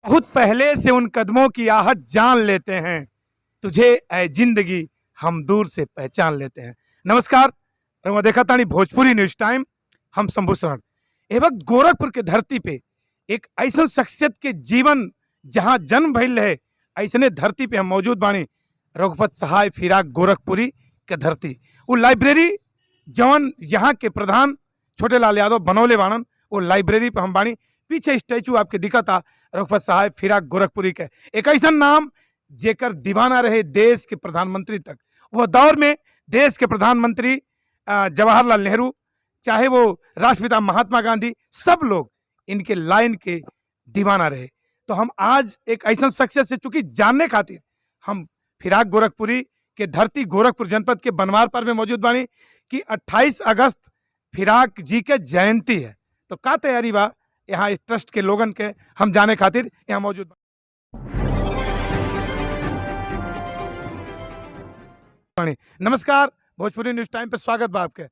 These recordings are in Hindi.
बहुत पहले से उन कदमों की आहट जान लेते हैं, तुझे ऐ जिंदगी हम दूर से पहचान लेते हैं। नमस्कार, रउआ देखा तानी भोजपुरी न्यूज़ टाइम, हम शंभू शरण। ए वक्त गोरखपुर के धरती पे एक ऐसन शख्सियत के जीवन जहाँ जन्म भइल रहे, ऐसने धरती पे हम मौजूद बानी। रघुपत सहाय फिराक गोरखपुरी के धरती, वो लाइब्रेरी जवन यहाँ के प्रधान छोटेलाल यादव बनौले बाणन, वो लाइब्रेरी पे हम बानी। पीछे स्टैचू आपके दिखता रघुपत सहाय फिराक गोरखपुरी के, एक ऐसा नाम जेकर दीवाना रहे देश के प्रधानमंत्री तक। वह दौर में देश के प्रधानमंत्री जवाहरलाल नेहरू, चाहे वो राष्ट्रपिता महात्मा गांधी, सब लोग इनके लाइन के दीवाना रहे। तो हम आज एक ऐसा शख्सियत से चूंकि जानने खातिर हम फिराक गोरखपुरी के धरती गोरखपुर जनपद के बनवार पर में मौजूद बानी कि 28 अगस्त फिराक जी के जयंती है। तो का तैयारी बा यहाँ इस ट्रस्ट के लोगन के हम जाने खातिर यहाँ मौजूद बानी। नमस्कार, भोजपुरी न्यूज टाइम पे स्वागत बा आपके।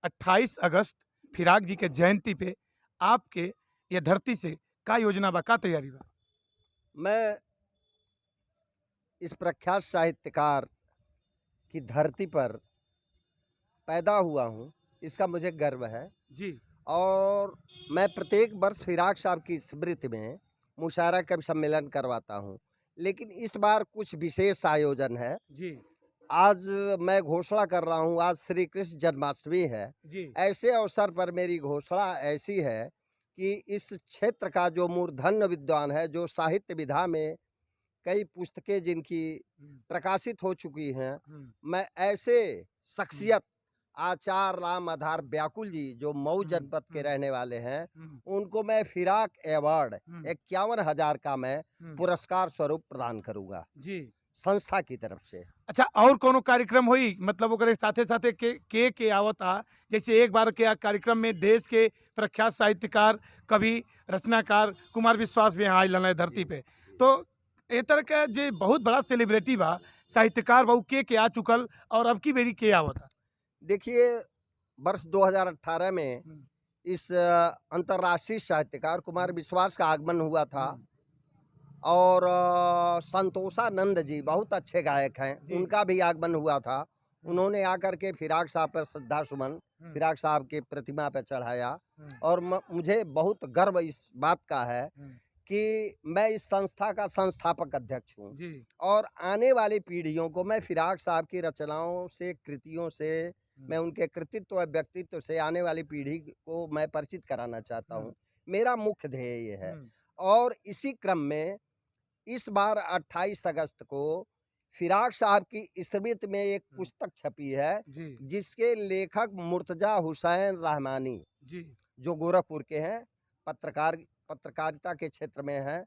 28 अगस्त फिराक जी के जयंती पे आपके ये धरती से का योजना बा, का तैयारी बा? मैं इस प्रख्यात साहित्यकार की धरती पर पैदा हुआ हूँ, इसका मुझे गर्व है। जी और मैं प्रत्येक वर्ष फिराक साहब की स्मृति में मुशायरा कवि सम्मेलन करवाता हूँ, लेकिन इस बार कुछ विशेष आयोजन है। जी आज मैं घोषणा कर रहा हूँ, आज श्री कृष्ण जन्माष्टमी है। जी ऐसे अवसर पर मेरी घोषणा ऐसी है कि इस क्षेत्र का जो मूर्धन्य विद्वान है, जो साहित्य विधा में कई पुस्तकें जिनकी प्रकाशित हो चुकी हैं, मैं ऐसे शख्सियत आचार्य राम आधार व्याकुल जी, जो मऊ जनपद के रहने वाले हैं, उनको मैं फिराक अवार्ड 51,000 का मैं पुरस्कार स्वरूप प्रदान करूंगा जी। संस्था की तरफ से। अच्छा, और कोनो कार्यक्रम होई, मतलब ओकरे साथे साथे के आवता? जैसे एक बार के कार्यक्रम में देश के प्रख्यात साहित्यकार, कवि, रचनाकार कुमार विश्वास भी यहाँ आइल रहले धरती पे। तो ए तरह का जे बहुत बड़ा सेलिब्रिटी बा, साहित्यकार बा, उ के आ चुकल और अब की बेरी के आवता? देखिए, वर्ष 2018 में इस अंतर्राष्ट्रीय साहित्यकार कुमार विश्वास का आगमन हुआ था। और संतोषानंद जी बहुत अच्छे गायक हैं, उनका भी आगमन हुआ था। उन्होंने आकर के फिराक साहब पर श्रद्धा सुमन फिराक साहब की प्रतिमा पर चढ़ाया। और मुझे बहुत गर्व इस बात का है कि मैं इस संस्था का संस्थापक अध्यक्ष हूँ। और आने वाली पीढ़ियों को मैं फिराक साहब की रचनाओं से, कृतियों से, मैं उनके कृतित्व और व्यक्तित्व से आने वाली पीढ़ी को मैं परिचित कराना चाहता हूँ। मेरा मुख्य ध्येय ये है। और इसी क्रम में इस बार 28 अगस्त को फिराक साहब की स्मृति में एक पुस्तक छपी है, जिसके लेखक मुर्तजा हुसैन रहमानी, जो गोरखपुर के हैं, पत्रकारिता के क्षेत्र में हैं,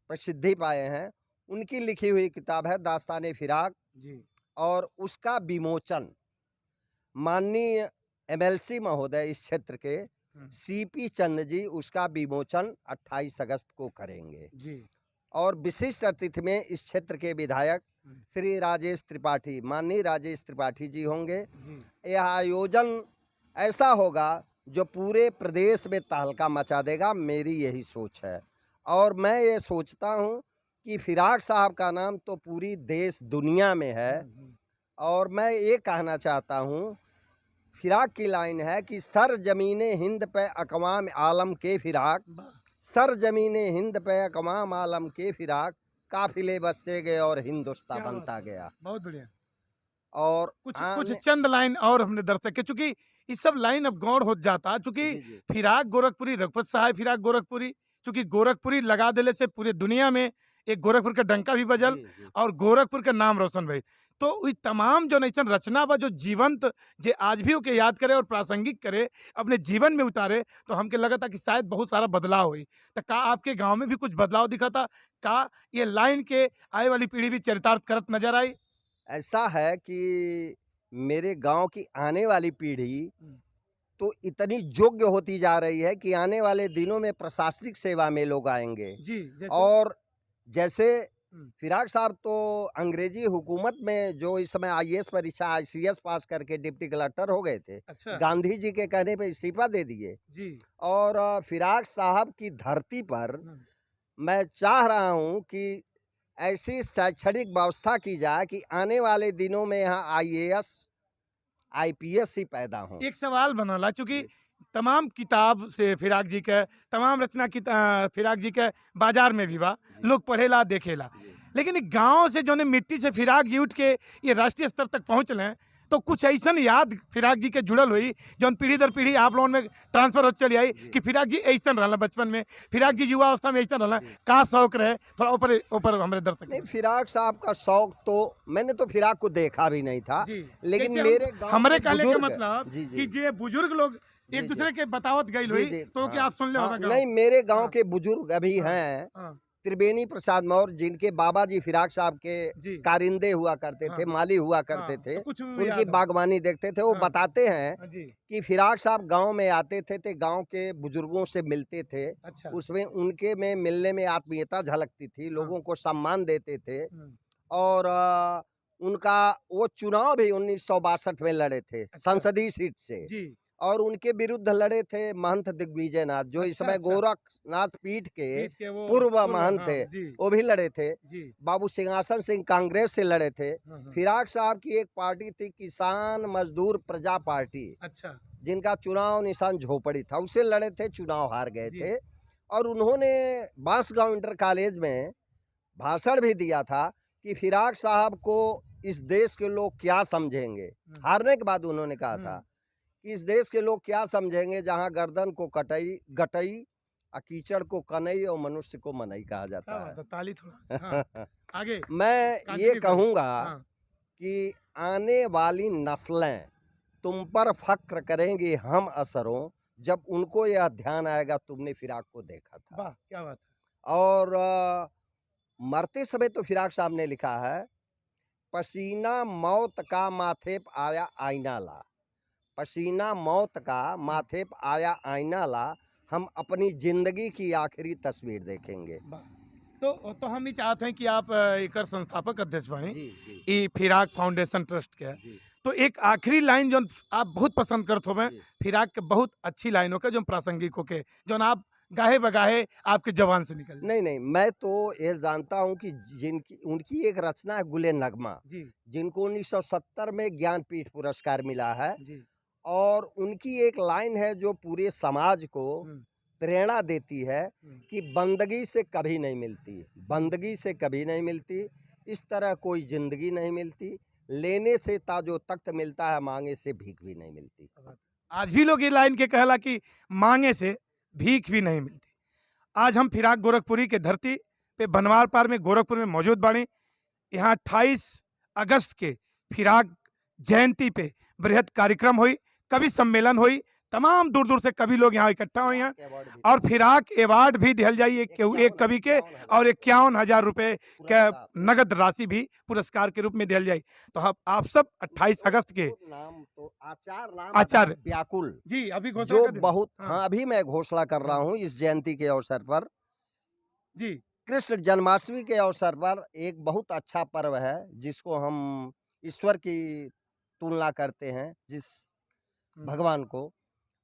प्रसिद्धि पाए हैं, उनकी लिखी हुई किताब है दास्ताने फिराक। और उसका विमोचन माननीय MLC महोदय इस क्षेत्र के CP चंद जी उसका विमोचन 28 अगस्त को करेंगे। और विशिष्ट अतिथि में इस क्षेत्र के विधायक श्री राजेश त्रिपाठी, माननीय राजेश त्रिपाठी जी होंगे। यह आयोजन ऐसा होगा जो पूरे प्रदेश में तहलका मचा देगा, मेरी यही सोच है। और मैं ये सोचता हूँ कि फिराक साहब का नाम तो पूरी देश दुनिया में है। और मैं ये कहना चाहता हूँ, फिराक की लाइन है कि सर जमीने हिंद पे अकवाम आलम के फिराक, सर जमीने हिंद पे अकवाम आलम के फिराक, काफिले बसते गए और हिंदुस्तान बनता गया। बहुत बढ़िया। और कुछ चंद लाइन और हमने दर्शक के, चूंकि इस सब लाइन अब गौड़ हो जाता, चूंकि फिराक गोरखपुरी, रघुपत सहाय फिराक गोरखपुरी, चूंकि गोरखपुरी लगा देले से पूरे दुनिया में एक गोरखपुर का डंका भी बजल और गोरखपुर का नाम रोशन भइल। तो इस तमाम जो नैसन रचना बा, जो जीवंत, जे आज भी ओके याद करे और प्रासंगिक करे, अपने जीवन में उतारे, तो हमके लगा था कि शायद बहुत सारा बदलाव हुई। तो का आपके गांव में भी कुछ बदलाव दिखा था? का ये लाइन के आए वाली पीढ़ी भी चरितार्थ करत नजर आई? ऐसा है कि मेरे गांव की आने वाली पीढ़ी तो इतनी योग्य होती जा रही है कि आने वाले दिनों में प्रशासनिक सेवा में लोग आएंगे। और जैसे फिराक साहब तो अंग्रेजी हुकूमत में जो इस समय IAS परीक्षा ICS पास करके डिप्टी कलेक्टर हो गए थे। अच्छा। गांधी जी के कहने पे इस्तीफा दे दिए। और फिराक साहब की धरती पर मैं चाह रहा हूँ कि ऐसी शैक्षणिक व्यवस्था की जाए कि आने वाले दिनों में यहाँ आईएएस, आईपीएस ही पैदा हों। एक सवाल बनला चूंकि जी। तमाम किताब से फिराक जी के तमाम रचना फिराक जी के बाजार में भी बा जी। लोग पढ़ेला देखेला, जी। लेकिन गांव से जो मिट्टी से फिराक जी उठ के ये राष्ट्रीय स्तर तक पहुंचले तो कुछ ऐसा याद फिराक जी के जुड़ल हुई जौन पीढ़ी दर पीढ़ी आप लोगों में ट्रांसफर हो चली आई जी। कि फिराक जी ऐसा रहा बचपन में, फिराक जी युवा अवस्था में ऐसा रहा, जी। का शौक रहे थोड़ा ऊपर ऊपर हमारे दर्शक नहीं, फिराक साहब का शौक तो मैंने तो फिराक को देखा भी नहीं था, जी लेकिन जैसे मेरे गांव हमारे के कहने का बुजुर्ग मतलब जी कि जी जे बुजुर्ग लोग जी एक जी दूसरे के बतावत गई जी हुई जी तो कि हाँ, आप सुन ले हाँ, होगा नहीं मेरे गांव हाँ, के बुजुर्ग अभी हाँ, हैं, हाँ, त्रिवेणी प्रसाद मौर्य जिनके बाबा जी फिराक साहब के जी कारिंदे हुआ करते थे, हाँ, माली हुआ करते हाँ, थे, तो कुछ उनकी याद हो बागवानी देखते थे। वो हाँ, बताते हैं हाँ, जी कि फिराक साहब गांव में आते थे तो गांव के बुजुर्गों से मिलते थे, अच्छा उसमें उनके में मिलने में आत्मीयता झलकती थी, हाँ, लोगों को सम्मान देते थे। हम्म, और उनका वो चुनाव भी 1962 में लड़े थे अच्छा संसदीय सीट से, जी और उनके विरुद्ध लड़े थे महंत दिग्विजय नाथ, जो इस अच्छा समय अच्छा गोरखनाथ पीठ के पीठ के वो पूर्व पूर्व महंत हाँ थे, जी वो भी लड़े थे। जी बाबू सिंहासन सिंह कांग्रेस से लड़े थे। हाँ, फिराक साहब की एक पार्टी थी किसान मजदूर प्रजा पार्टी, अच्छा जिनका चुनाव निशान झोपड़ी था, उससे लड़े थे, चुनाव हार गए जी थे। और उन्होंने बांसगांव इंटर कॉलेज में भाषण भी दिया था कि फिराक साहब को इस देश के लोग क्या समझेंगे। हारने के बाद उन्होंने कहा था कि इस देश के लोग क्या समझेंगे जहां गर्दन को कटई गटई और कीचड़ को कनई और मनुष्य को मनई कहा क्या जाता बात है ताली थोड़ा हाँ आगे मैं ये कंटिन्यू करें कहूंगा हाँ कि आने वाली नस्लें तुम पर फक्र करेंगी हम असरों, जब उनको यह ध्यान आएगा तुमने फिराक को देखा था। वाह क्या बात और मरते समय तो फिराक साहब ने लिखा है, पसीना मौत का माथे पे आया आईना ला, पसीना मौत का है माथे पे आया आईना ला, हम अपनी जिंदगी की आखिरी तस्वीर देखेंगे। वाह तो हम ही चाहते हैं कि आप एकर संस्थापक अध्यक्ष बनी जी जी ई फिराक फाउंडेशन ट्रस्ट के जी तो एक आखिरी लाइन जो आप बहुत पसंद करते हो जी फिराक के बहुत अच्छी लाइनों के जो प्रासंगिक होके जो आप गाहे बगाहे आपके जवान से निकल जाए। नहीं नहीं, मैं तो ये जानता हूँ कि जिनकी उनकी एक रचना है गुले नगमा, जी जिनको 1970 में ज्ञानपीठ पुरस्कार मिला है। जी और उनकी एक लाइन है जो पूरे समाज को हम्म, प्रेरणा देती है हम्म, कि बंदगी से कभी नहीं मिलती, बंदगी से कभी नहीं मिलती, इस तरह कोई जिंदगी नहीं मिलती, लेने से ताजो तख्त मिलता है, मांगे से भीख भी नहीं मिलती। आज भी लोग ये लाइन के कहला कि मांगे से भीख भी नहीं मिलती। आज हम फिराक गोरखपुरी के धरती पे बनवार पार में गोरखपुर में मौजूद बाड़ी। यहाँ 28 अगस्त के फिराक जयंती पे बृहद कार्यक्रम हुई, कवि सम्मेलन हुई, तमाम दूर दूर से कवि लोग यहाँ इकट्ठा हुए हैं और फिराक अवार्ड भी दिहल जाई एक कवि के और 51,000 रुपए के नगद राशि भी पुरस्कार के रूप में दिहल जाई। तो आप सब 28 अगस्त के नाम तो आचार्य आचार्य व्याकुल, जी अभी घोषणा जो कर देना। बहुत हाँ, हाँ अभी मैं घोषणा कर रहा हाँ, हूँ इस जयंती के अवसर पर। जी कृष्ण जन्माष्टमी के अवसर पर एक बहुत अच्छा पर्व है जिसको हम ईश्वर की तुलना करते हैं, जिस भगवान को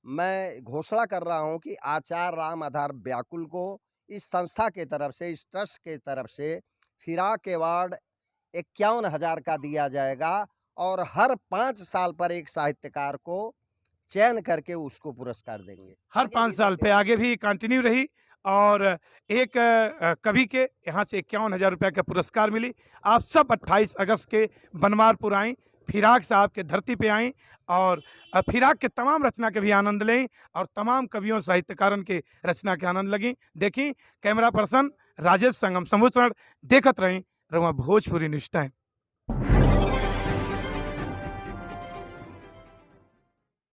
मैं घोषणा कर रहा हूं कि आचार्य राम आधार व्याकुल को इस संस्था के तरफ से, इस ट्रस्ट के तरफ से फिराक अवार्ड 51,000 का दिया जाएगा और हर 5 साल पर एक साहित्यकार को चयन करके उसको पुरस्कार देंगे। हर आगे 5 भी साल देते पे हैं। आगे भी कंटिन्यू रही और एक कवि के यहाँ से 51,000 रुपया का पुरस्कार मिली। आप सब 28 अगस्त के बनवारपुर आई, फिराक साहब के धरती पे आई और फिराक के तमाम रचना के भी आनंद लें और तमाम कवियों साहित्यकारों के रचना के आनंद लगी। देखी कैमरा पर्सन राजेश संगम संभूषण देखत रही रहुआ भोजपुरी न्यूज टाइम।